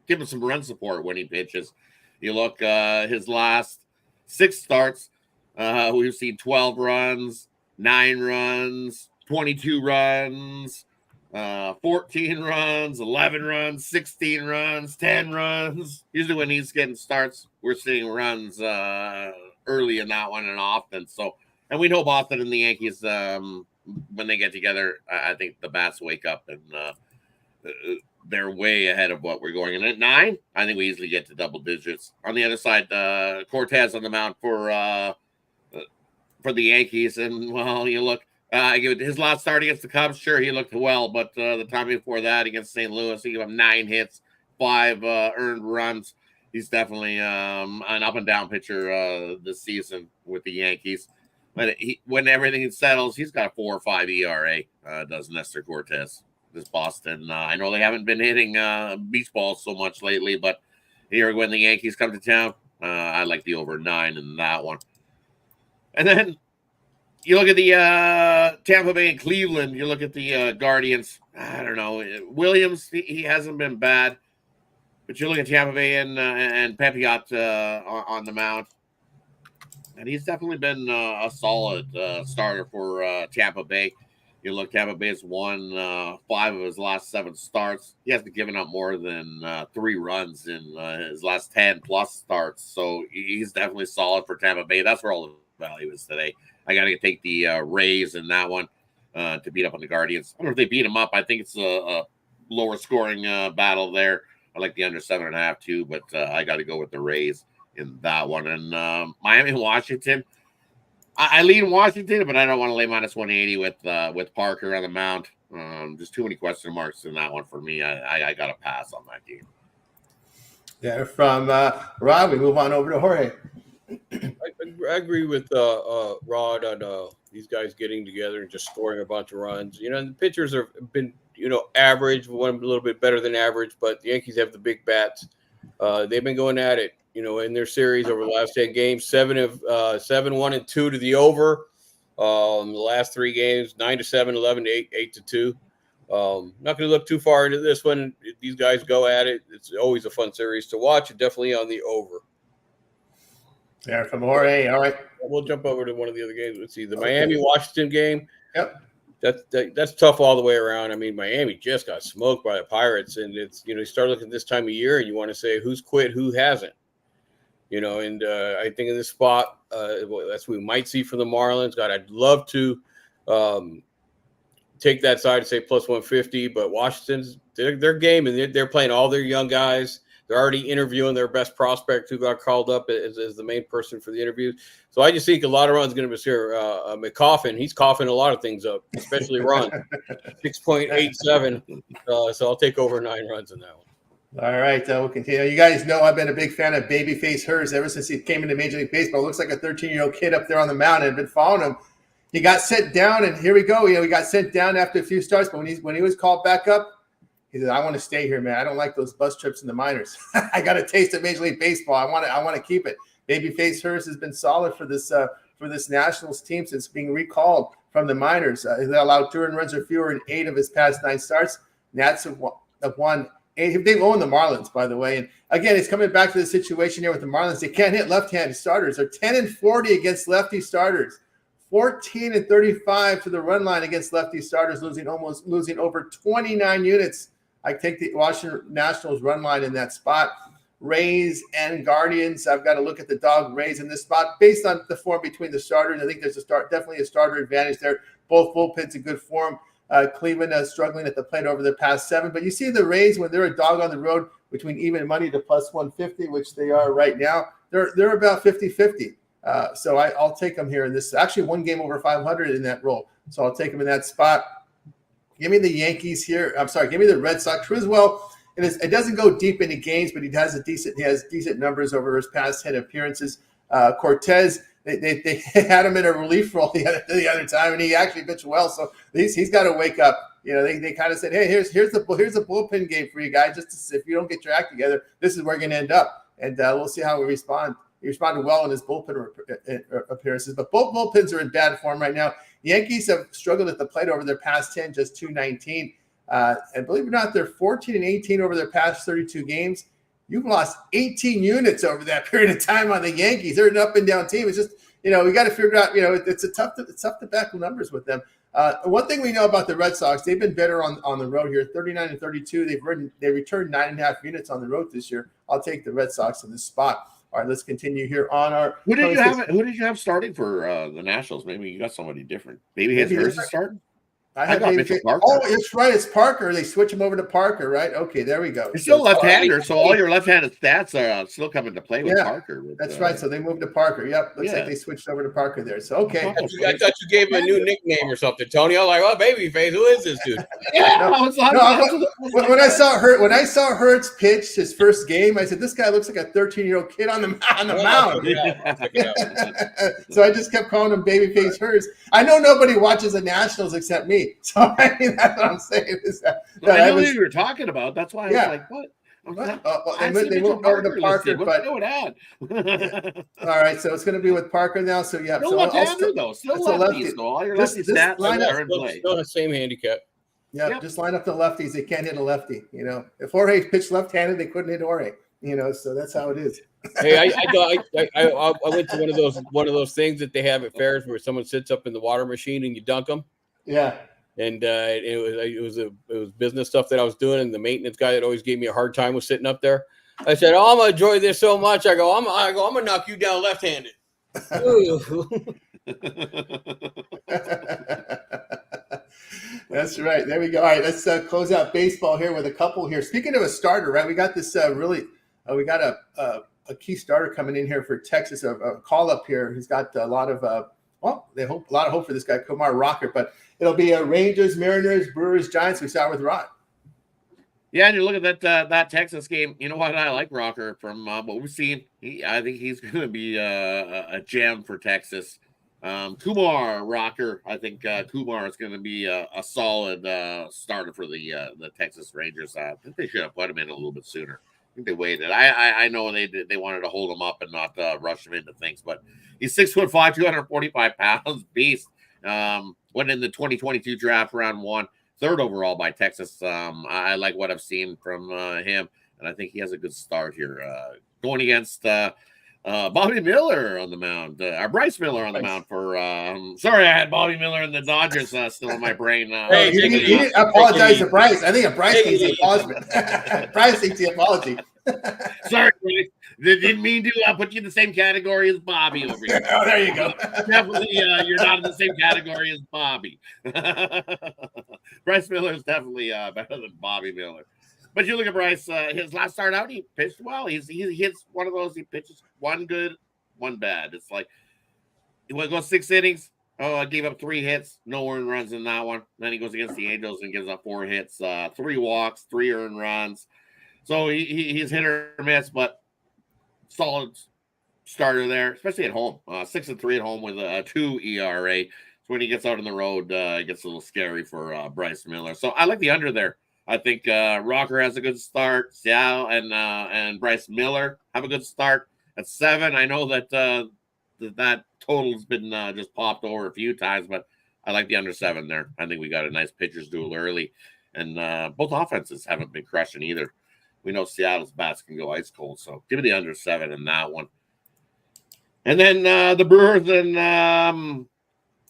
B: give him some run support when he pitches. You look his last 6 starts. We've seen 12 runs, 9 runs, 22 runs, 14 runs, 11 runs, 16 runs, 10 runs. Usually when he's getting starts, we're seeing runs early in that one and often. So, and we know Boston and the Yankees, when they get together, I think the bats wake up and they're way ahead of what we're going. And at 9, I think we easily get to double digits. On the other side, Cortez on the mound for the Yankees. And, well, you look, his last start against the Cubs, sure, he looked well, but the time before that against St. Louis, he gave him 9 hits, 5 earned runs. He's definitely an up and down pitcher this season with the Yankees. But when everything settles, he's got a 4 or 5 ERA, does Nestor Cortez. This Boston, I know they haven't been hitting beach balls so much lately, but here when the Yankees come to town, I like the over 9 in that one. And then you look at the Tampa Bay and Cleveland. You look at the Guardians. I don't know. Williams, he hasn't been bad. But you look at Tampa Bay and Pepiot on the mound. And he's definitely been a solid starter for Tampa Bay. You look, Tampa Bay has won 5 of his last 7 starts. He hasn't given up more than 3 runs in his last 10-plus starts. So he's definitely solid for Tampa Bay. That's where all the value is today. I got to take the Rays in that one to beat up on the Guardians. I don't know if they beat them up. I think it's a lower scoring battle there. I like the under 7.5 too, but I got to go with the Rays in that one. And Miami and Washington. I lean Washington, but I don't want to lay minus 180 with Parker on the mound. Just too many question marks in that one for me. I got to pass on that game.
A: Yeah, from Rod, we move on over to Jorge.
C: I agree with Rod on these guys getting together and just scoring a bunch of runs. The pitchers have been, average, one a little bit better than average, but the Yankees have the big bats. They've been going at it, in their series over the last 10 games, 7-1-2 to the over. The last 3 games, 9-7, 11-8, 8-2. Not going to look too far into this one. These guys go at it. It's always a fun series to watch. Definitely on the over.
A: Yeah, from Jorge. All right.
C: We'll jump over to one of the other games. Let's see. The Miami-Washington game.
A: Yep.
C: That's tough all the way around. I mean, Miami just got smoked by the Pirates, and it's you start looking at this time of year, and you want to say who's quit, who hasn't. And I think in this spot, that's what we might see from the Marlins. God, I'd love to take that side and say plus 150, but Washington's their game, and they're playing all their young guys. They're already interviewing their best prospect who got called up as the main person for the interview. So I just think a lot of runs going to be here. McCoffin, he's coughing a lot of things up, especially run 6.87. So I'll take over 9 runs in that one.
A: All right, we'll continue. You guys know I've been a big fan of Babyface Hurst ever since he came into Major League Baseball. Looks like a 13-year-old kid up there on the mound, and I've been following him. He got sent down, and here we go. He got sent down after a few starts, but when he was called back up, he said, "I want to stay here, man. I don't like those bus trips in the minors. I got a taste of Major League Baseball. I want to keep it." Babyface Hurst has been solid for this Nationals team since being recalled from the minors. He allowed 2 earned runs or fewer in 8 of his past 9 starts. Nats have won 8. They've owned the Marlins, by the way. And again, it's coming back to the situation here with the Marlins. They can't hit left-handed starters. They're 10-40 against lefty starters. 14-35 to the run line against lefty starters, losing over 29 units. I take the Washington Nationals run line in that spot. Rays and Guardians. I've got to look at the dog Rays in this spot based on the form between the starters. I think there's definitely a starter advantage there. Both bullpens in good form. Cleveland struggling at the plate over the past 7. But you see the Rays when they're a dog on the road between even money to plus 150, which they are right now. They're about 50-50. So I'll take them here in this. Actually, 1 game over 500 in that role. So I'll take them in that spot. Give me the Yankees here. I'm sorry. Give me the Red Sox. Criswell it doesn't go deep into games, but he has decent numbers over his past 10 appearances. Cortez, they had him in a relief role the other time, and he actually pitched well. So he's got to wake up. They kind of said, hey, here's a bullpen game for you guys. Just if you don't get your act together, this is where you're going to end up. And we'll see how we respond. He responded well in his bullpen appearances, but both bullpens are in bad form right now. Yankees have struggled at the plate over their past 10, just 219. And believe it or not, they're 14 and 18 over their past 32 games. You've lost 18 units over that period of time on the Yankees. They're an up and down team. It's just, we got to figure out, it's tough to back numbers with them. One thing we know about the Red Sox, they've been better on the road here, 39 and 32. They returned 9.5 units on the road this year. I'll take the Red Sox in this spot. All right, let's continue here on our.
B: Who did you have starting for the Nationals? Maybe you got somebody different. Maybe hers is starting.
A: I got Parker. Oh, it's right. It's Parker. They switch him over to Parker, right? Okay, there we go.
B: You're still left-hander, so all your left-handed stats are still coming to play with Parker.
A: That's right. So they moved to Parker. Yep. Looks like they switched over to Parker there. So, okay.
C: I thought you gave him a new nickname or something, Tony. I was like, oh, babyface, who is this dude?
A: When I saw Hurts pitch his first game, I said, this guy looks like a 13-year-old kid on the mound. So I just kept calling him Babyface Hurts. I know nobody watches the Nationals except me. So I mean, that's what I'm saying. Is that
B: I knew you were talking about. That's why I was like, what?
A: They moved over to Parker,
B: but
A: all right, so it's going to be with Parker now. So yeah,
B: still left-hander though. Still lefties though. All your lefty stats are in play.
C: Still the same handicap.
A: Yeah, just line up the lefties. They can't hit a lefty. If Jorge pitched left-handed, they couldn't hit Jorge. So that's how it is.
C: Hey, I went to one of those things that they have at fairs where someone sits up in the water machine and you dunk them.
A: Yeah.
C: And it was business stuff that I was doing, and the maintenance guy that always gave me a hard time was sitting up there. I said, "Oh, I'm gonna enjoy this so much." I'm gonna knock you down left-handed.
A: That's right. There we go. All right, let's close out baseball here with a couple here. Speaking of a starter, right? We got this we got a key starter coming in here for Texas. A call up here. He's got a lot of a lot of hope for this guy, Kumar Rocker, but it'll be Rangers, Mariners, Brewers, Giants. We start with Rod.
B: Yeah, and you look at that Texas game. You know what? I like Rocker from what we've seen. I think he's going to be a gem for Texas. Kumar Rocker. I think Kumar is going to be a solid starter for the Texas Rangers. I think they should have put him in a little bit sooner. I think they waited. I know they wanted to hold him up and not rush him into things, but he's 6'5", 245 pounds, beast. Went in the 2022 draft round 1, third overall by Texas. I like what I've seen from him, and I think he has a good start here. Going against Bobby Miller on the mound, or Bryce Miller on the mound for. Sorry, I had Bobby Miller and the Dodgers still in my brain.
A: Hey, you didn't apologize to Bryce. I think Bryce needs the apology. Bryce needs the apology.
B: Sorry, Bryce. Didn't mean to put you in the same category as Bobby over here.
A: Oh, there you go.
B: Definitely, you're not in the same category as Bobby. Bryce Miller is definitely better than Bobby Miller. But you look at Bryce, his last start out, he pitched well. He hits one of those. He pitches one good, one bad. It's like he goes 6 innings. Oh, I gave up 3 hits, no earned runs in that one. Then he goes against the Angels and gives up 4 hits, 3 walks, 3 earned runs. So he's hit or miss, but solid starter there, especially at home. 6-3 at home with a 2 ERA. So when he gets out on the road, it gets a little scary for Bryce Miller. So I like the under there. I think Rocker has a good start. Seattle and Bryce Miller have a good start at 7. I know that that total's been just popped over a few times, but I like the under 7 there. I think we got a nice pitcher's duel early, and both offenses haven't been crushing either. We know Seattle's bats can go ice cold, so give me the under 7 in that one. And then the Brewers and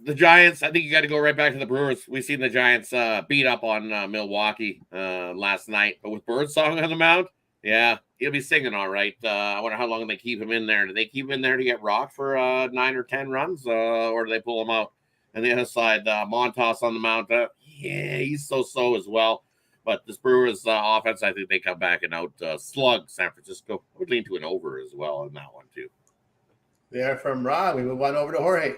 B: the Giants. I think you got to go right back to the Brewers. We've seen the Giants beat up on Milwaukee last night, but with Birdsong on the mound, yeah, he'll be singing all right. I wonder how long they keep him in there. Do they keep him in there to get rocked for 9 or 10 runs, or do they pull him out? And the other side, Montas on the mound. Yeah, he's so as well. But this Brewers offense, I think they come back and out slug San Francisco. I would lean to an over as well in that one too.
A: There from Rob, we move on over to Jorge.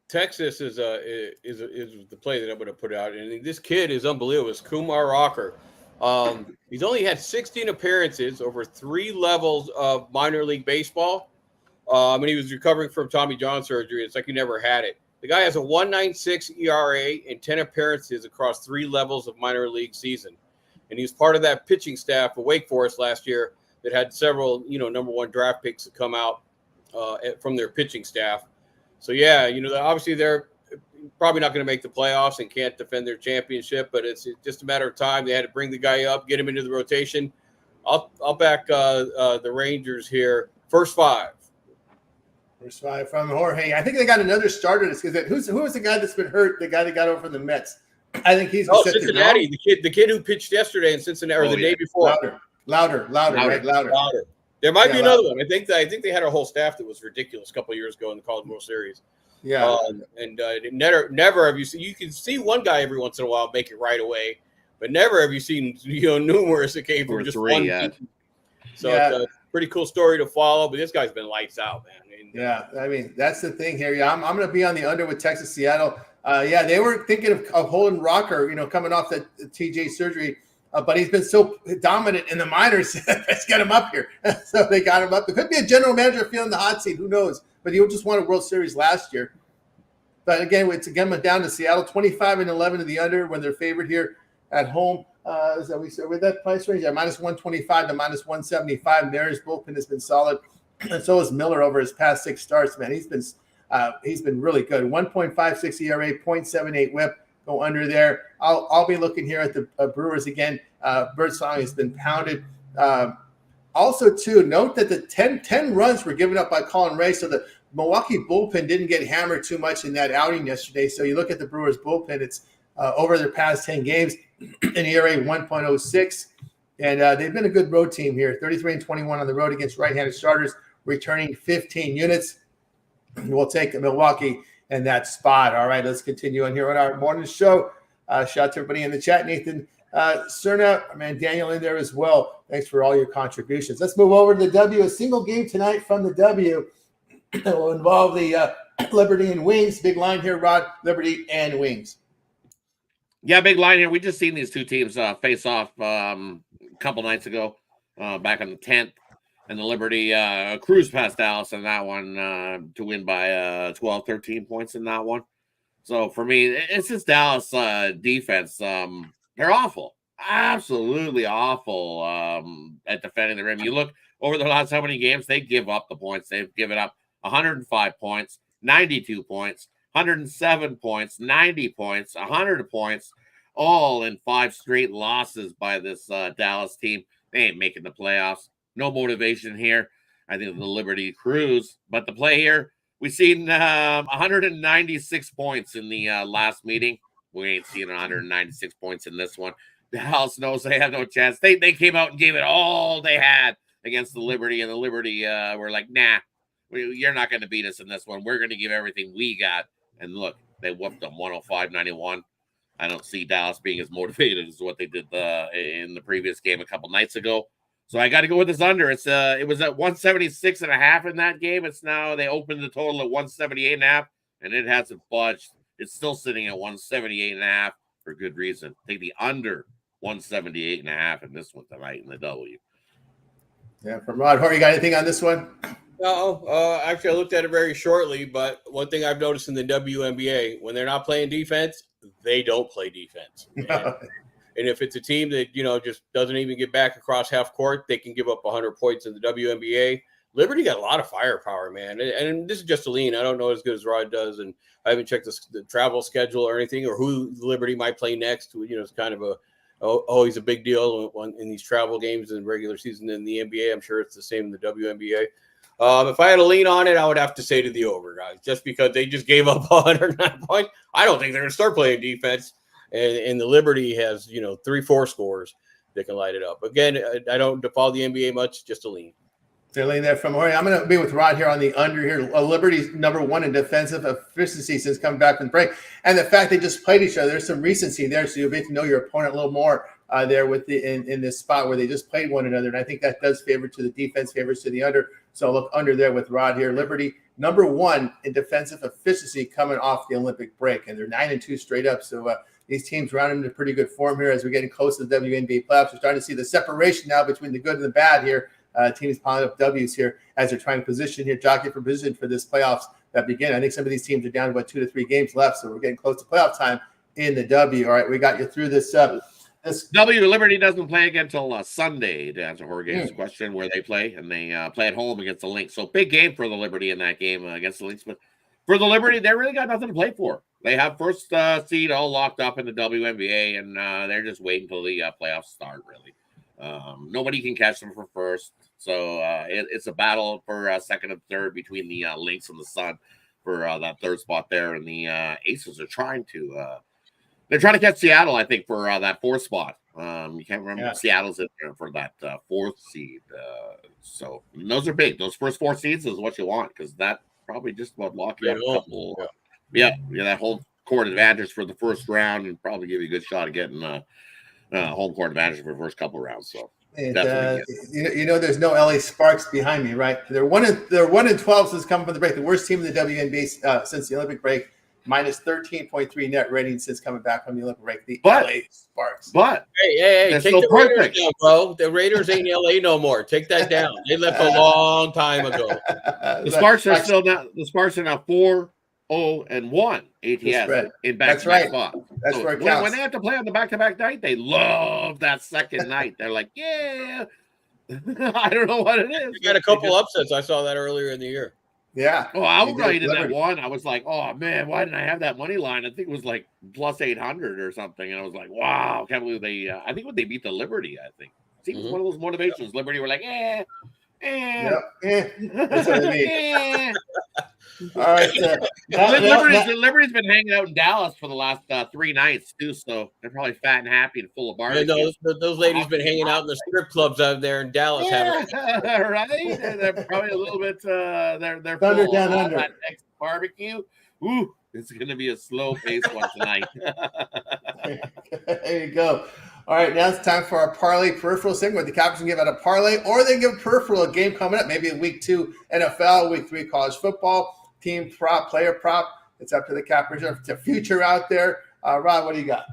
C: Texas is the play that I'm going to put out, and this kid is unbelievable. It's Kumar Rocker. He's only had 16 appearances over 3 levels of minor league baseball. And he was recovering from Tommy John surgery. It's like he never had it. The guy has a 1.96 ERA and 10 appearances across 3 levels of minor league season. And he was part of that pitching staff of Wake Forest last year that had several, number 1 draft picks that come out from their pitching staff. So, yeah, obviously they're probably not going to make the playoffs and can't defend their championship, but it's just a matter of time. They had to bring the guy up, get him into the rotation. I'll back the Rangers here. First 5.
A: First 5 from Jorge. I think they got another starter. Who was the guy that's been hurt? The guy that got over from the Mets. I think he's
C: Cincinnati. The kid who pitched yesterday in Cincinnati or the day before.
A: Louder. Right? Louder.
C: There might be another one. I think they had a whole staff that was ridiculous a couple of years ago in the College World Series.
A: Yeah.
C: Never have you seen. You can see one guy every once in a while make it right away, but never have you seen numerous that came from just 3, one. Yeah. So it's a pretty cool story to follow. But this guy's been lights out, man.
A: I mean that's the thing here. Yeah, I'm going to be on the under with Texas Seattle. They were thinking of holding Rocker, coming off the TJ surgery. But he's been so dominant in the minors. Let's get him up here. So they got him up. There could be a general manager feeling the hot seat. Who knows? But he just won a World Series last year. But again, it's down to Seattle, 25-11 to the under when they're favored here at home. With that price range, minus 125 to minus 175. Mariners bullpen has been solid, and so is Miller over his past 6 starts. Man, he's been really good. 1.56 ERA, 0.78 WHIP. Go under there. I'll be looking here at the Brewers again. Birdsong has been pounded. Also, too, note that the 10 runs were given up by Colin Ray, so the Milwaukee bullpen didn't get hammered too much in that outing yesterday. So you look at the Brewers bullpen, it's over their past 10 games, an ERA 1.06. And they've been a good road team here, 33-21 on the road against right-handed starters, returning 15 units. We'll take Milwaukee in that spot. All right, let's continue on here on our morning show. Shout out to everybody in the chat. Nathan Cerna, man, Daniel in there as well. Thanks for all your contributions. Let's move over to the W. A single game tonight from the W. It will involve the Liberty and Wings. Big line here, Rod. Liberty and Wings.
B: Yeah, big line here. We just seen these 2 teams face off a couple nights ago, back on the 10th. And the Liberty cruised past Dallas in that one to win by 12, 13 points in that one. So for me, it's just Dallas defense. They're awful, absolutely awful at defending the rim. You look over the last how many games they give up the points. They've given up 105 points, 92 points, 107 points, 90 points, 100 points, all in 5 straight losses by this Dallas team. They ain't making the playoffs. No motivation here. I think the Liberty cruise. But the play here, we've seen 196 points in the last meeting. We ain't seen 196 points in this one. Dallas knows they have no chance. They came out and gave it all they had against the Liberty, and the Liberty were like, nah, you're not going to beat us in this one. We're going to give everything we got. And look, they whooped them 105-91. I don't see Dallas being as motivated as what they did in the previous game a couple nights ago. So I got to go with this under. It was at 176.5 in that game. It's now they opened the total at 178.5, and it hasn't budged. It's still sitting at 178.5 for good reason. Take the under 178.5 in this one tonight in the W.
A: Yeah, from Rod. Jorge, you got anything on this one?
C: No, actually, I looked at it very shortly, but one thing I've noticed in the WNBA, when they're not playing defense, they don't play defense. And if it's a team that, just doesn't even get back across half court, they can give up 100 points in the WNBA. Liberty got a lot of firepower, man. And this is just a lean. I don't know as good as Rod does, and I haven't checked the travel schedule or anything, or who Liberty might play next. It's kind of always a big deal in these travel games in regular season in the NBA. I'm sure it's the same in the WNBA. If I had to lean on it, I would have to say to the over, guys, just because they just gave up 109 points. I don't think they're going to start playing defense. And the Liberty has, 3-4 scores that can light it up. Again, I don't follow the NBA much, just a lean.
A: They're laying there from Jorge. I'm going to be with Rod here on the under here. Liberty's number 1 in defensive efficiency since coming back from the break. And the fact they just played each other, there's some recency there, so you'll get to know your opponent a little more there with in this spot where they just played one another. And I think that does favor to the defense, favors to the under. So look under there with Rod here. Liberty, number 1 in defensive efficiency coming off the Olympic break. And they're 9-2 straight up. So These teams running into pretty good form here as we're getting close to the WNBA playoffs. We're starting to see the separation now between the good and the bad here. Teams piling up W's here as they're trying to position here, jockey for position for this playoffs that begin. I think some of these teams are down to about 2 to 3 games left, so we're getting close to playoff time in the W. All right, we got you through this. This
B: Liberty doesn't play again until Sunday, to answer Jorge's question, where they play, and they play at home against the Lynx. So big game for the Liberty in that game against the Lynx. But for the Liberty, they really got nothing to play for. They have first seed all locked up in the WNBA, and they're just waiting until the playoffs start, really. Nobody can catch them for first. So it's a battle for second and third between the Lynx and the Sun for that third spot there. And the Aces are trying to they're trying to catch Seattle, I think, for that fourth spot. You can't remember Seattle's in there for that fourth seed. So those are big. Those first 4 seeds is what you want, because that probably just about lock you up a couple. That home court advantage for the first round, and probably give you a good shot of getting home court advantage for the first couple rounds. So
A: there's no LA Sparks behind me, right? They're 1-12 since coming from the break. The worst team in the WNBA since the Olympic break. Minus 13.3 net rating since coming back from the Olympic break. The LA Sparks.
B: But
C: hey, take the Raiders down, bro. The Raiders ain't LA no more. Take that down. They left a long time ago.
B: The Sparks are still now. The Sparks are now 4-0-1 ATS in back-to-back spot.
A: That's where it counts.
B: When they have to play on the back-to-back night, they love that second night. They're like, yeah. I don't know what it is.
C: You got a couple upsets. I saw that earlier in the year.
A: Yeah.
B: Oh, I was right in that one. I was like, oh man, why didn't I have that money line? I think it was like plus 800 or something. And I was like, wow, can't believe they I think when they beat the Liberty, I think. It was one of those motivations. Liberty were like,
A: That's what I mean. All right.
B: Liberty's been hanging out in Dallas for the last 3 nights too, so they're probably fat and happy and full of barbecue.
C: Those ladies been hanging out in the strip clubs out there in Dallas.
B: Right? They're probably a little bit. They're
A: thunder
B: full
A: down
B: of
A: under
B: that next barbecue. Ooh, it's going to be a slow pace one tonight.
A: There you go. All right, now it's time for our parlay peripheral segment. The Captains can give out a parlay, or they can give a peripheral, a game coming up, maybe a week 2 NFL, week 3 college football, team prop, player prop. It's up to the Captains. It's a future out there. Rod, what do you got?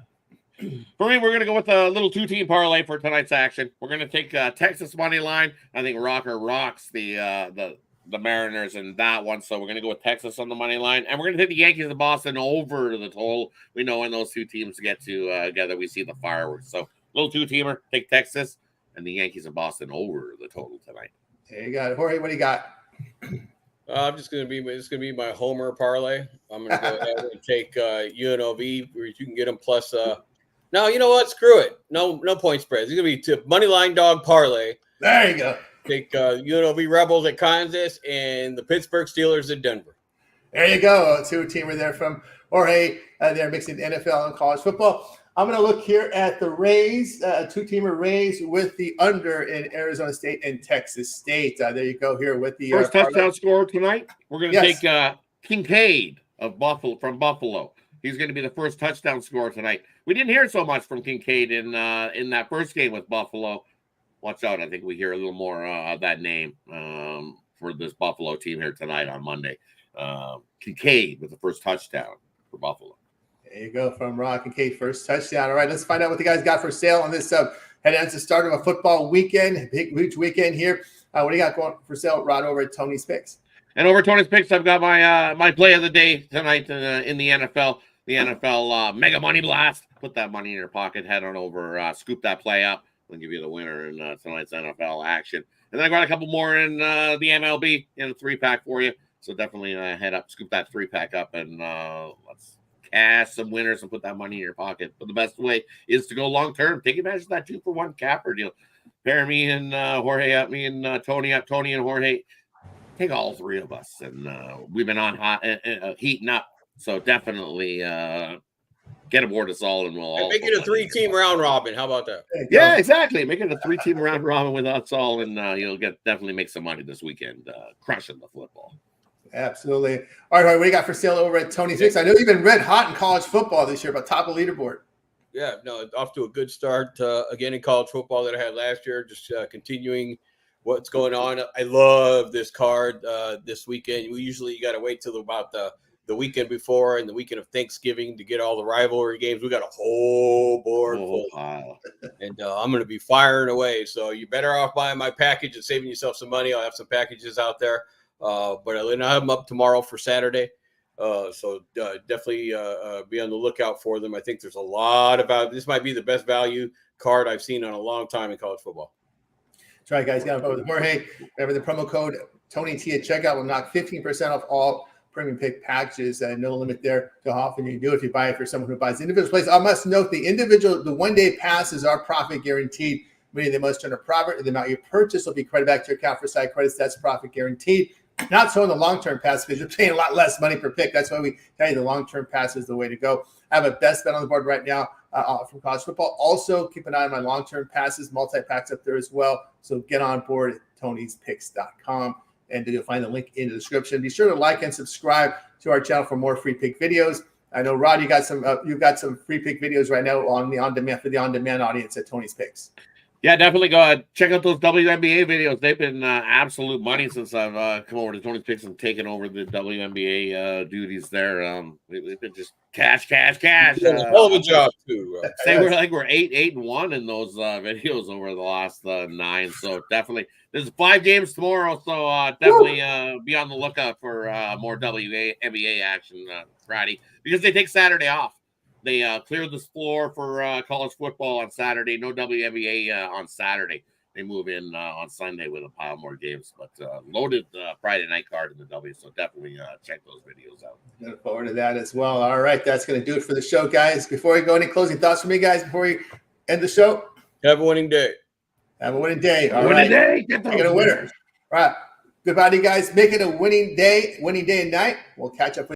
B: For me, we're going to go with a little 2-team parlay for tonight's action. We're going to take Texas money line. I think Rocker rocks the Mariners in that one, so we're going to go with Texas on the money line, and we're going to take the Yankees of Boston over the total. We know when those two teams get together, we see the fireworks. So little 2-teamer, take Texas and the Yankees of Boston over the total tonight.
A: There you go, Jorge. What do you got?
C: I'm just going to be my homer parlay. I'm going to go ahead and take UNLV, where you can get them plus. No, you know what? Screw it. No point spreads. It's going to be money line dog parlay.
A: There you go.
C: Take UNLV Rebels at Kansas and the Pittsburgh Steelers at Denver.
A: There you go. A 2-teamer there from Jorge. They're mixing NFL and college football. I'm going to look here at the Rays, a 2-teamer Rays with the under in Arizona State and Texas State. There you go here with the
B: first touchdown scorer tonight. We're going to take Kincaid of Buffalo from Buffalo. He's going to be the first touchdown scorer tonight. We didn't hear so much from Kincaid in that first game with Buffalo. Watch out. I think we hear a little more of that name for this Buffalo team here tonight on Monday. Kincaid with the first touchdown for Buffalo.
A: There you go from Rod Kincaid, first touchdown. All right, let's find out what the guys got for sale on this. Head on to the start of a football weekend, big huge weekend here. What do you got going for sale, Rod, over at Tony's Picks?
B: And over Tony's Picks, I've got my play of the day tonight in the NFL. The NFL Mega Money Blast. Put that money in your pocket. Head on over, scoop that play up. I'll give you the winner in tonight's NFL action. And then I got a couple more in the MLB in a 3-pack for you. So definitely head up, scoop that 3-pack up, and let's cash some winners and put that money in your pocket. But the best way is to go long-term. Take advantage of that 2-for-1 capper deal. Pair me and Jorge up, me and Tony up, Tony and Jorge. Take all 3 of us. And we've been on hot, heating up. So definitely get aboard us all, and we'll all
C: make it a 3-team round robin. How about that?
B: Yeah, exactly. Make it a 3-team round robin with us all, and you'll definitely make some money this weekend, crushing the football.
A: Absolutely. All right, what do you got for sale over at Tony's Picks? I know you've been red hot in college football this year, but top of leaderboard.
C: Yeah, no, off to a good start again in college football that I had last year. Just continuing what's going on. I love this card this weekend. You got to wait till about the the weekend before and the weekend of Thanksgiving to get all the rivalry games. We got a whole board full.
B: Wow.
C: And I'm going to be firing away. So you better off buying my package and saving yourself some money. I'll have some packages out there. But I'll have them up tomorrow for Saturday. So definitely be on the lookout for them. I think there's a lot about this. Might be the best value card I've seen in a long time in college football.
A: That's right, guys. Got to vote with Jorge. Remember the promo code Tony T at checkout will knock 15% off all premium pick packages. No limit there to how often you can do it if you buy it for someone who buys individual plays. I must note the 1 day passes are profit guaranteed, meaning they must turn a profit, and the amount you purchase will be credited back to your account for side credits. That's profit guaranteed. Not so in the long-term pass because you're paying a lot less money per pick. That's why we tell you the long-term pass is the way to go. I have a best bet on the board right now from college football. Also, keep an eye on my long-term passes, multi-packs up there as well. So get on board at Tony'sPicks.com, and you'll find the link in the description. Be sure to like and subscribe to our channel for more free pick videos. I know, Rod, you got some free pick videos right now on the on-demand for the on-demand audience at Tony's Picks.
B: Yeah, definitely go ahead. Check out those WNBA videos. They've been absolute money since I've come over to Tony's Picks and taken over the WNBA duties there. We've been just cash.
C: Hell of a job too.
B: Say we're 8-1 in those videos over the last 9. So definitely, there's 5 games tomorrow. So definitely be on the lookout for more WNBA action Friday, because they take Saturday off. They cleared the floor for college football on Saturday. No WNBA on Saturday. They move in on Sunday with a pile more games, but loaded Friday night card in the W. So definitely check those videos out.
A: Look forward to that as well. All right, that's going to do it for the show, guys. Before we go, any closing thoughts from me, guys, before we end the show?
C: Have a winning day.
A: Have a winning day. All
B: winning
A: right.
B: Day.
A: Make it a winner. All right. Goodbye to you guys. Make it a winning day and night. We'll catch up with